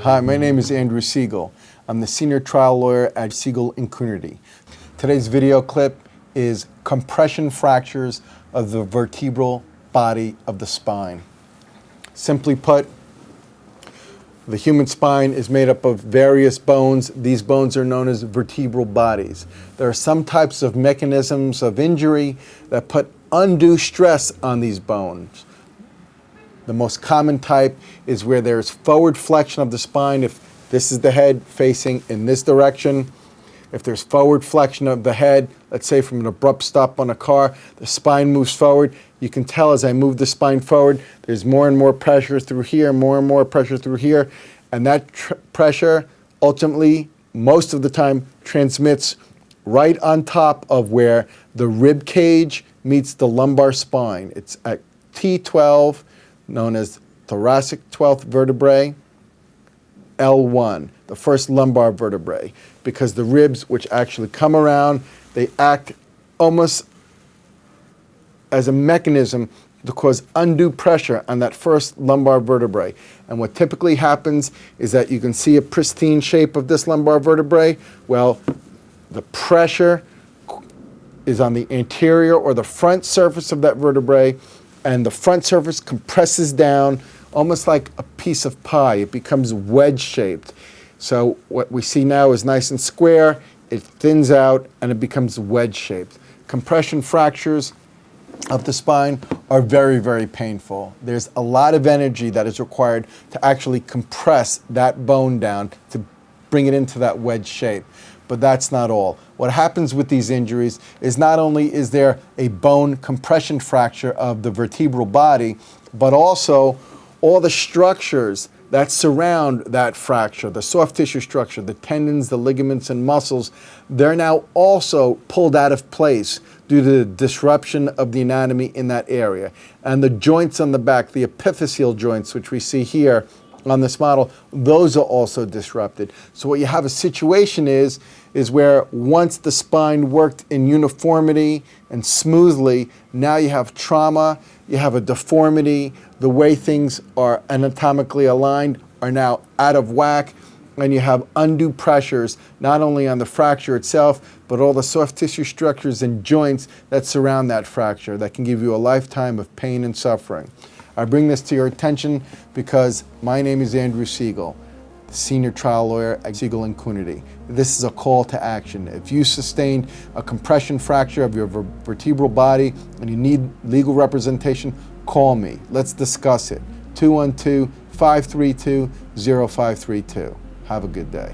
Hi, my name is Andrew Siegel. I'm the senior trial lawyer at Siegel Coonerty. Today's video clip is compression fractures of the vertebral body of the spine. Simply put, the human spine is made up of various bones. These bones are known as vertebral bodies. There are some types of mechanisms of injury that put undue stress on these bones. The most common type is where there's forward flexion of the spine. If this is the head facing in this direction, if there's forward flexion of the head, let's say from an abrupt stop on a car, the spine moves forward. You can tell as I move the spine forward, there's more and more pressure through here, more and more pressure through here, and that pressure ultimately, most of the time, transmits right on top of where the rib cage meets the lumbar spine. It's at T12, known as thoracic 12th vertebrae, L1, the first lumbar vertebrae, because the ribs, which actually come around, they act almost as a mechanism to cause undue pressure on that first lumbar vertebrae. And what typically happens is that you can see a pristine shape of this lumbar vertebrae. Well, the pressure is on the anterior or the front surface of that vertebrae, and the front surface compresses down almost like a piece of pie. It becomes wedge-shaped. So what we see now is nice and square, it thins out, and it becomes wedge-shaped. Compression fractures of the spine are very, very painful. There's a lot of energy that is required to actually compress that bone down to bring it into that wedge shape. But that's not all. What happens with these injuries is not only is there a bone compression fracture of the vertebral body, but also all the structures that surround that fracture, the soft tissue structure, the tendons, the ligaments, and muscles, they're now also pulled out of place due to the disruption of the anatomy in that area. And the joints on the back, the epiphyseal joints, which we see here on this model, those are also disrupted. So what you have a situation is where once the spine worked in uniformity and smoothly, now you have trauma, you have a deformity, the way things are anatomically aligned are now out of whack, and you have undue pressures not only on the fracture itself, but all the soft tissue structures and joints that surround that fracture that can give you a lifetime of pain and suffering. I bring this to your attention because my name is Andrew Siegel, senior trial lawyer at Siegel Coonerty. This is a call to action. If you sustained a compression fracture of your vertebral body and you need legal representation, call me. Let's discuss it. 212-532-0532. Have a good day.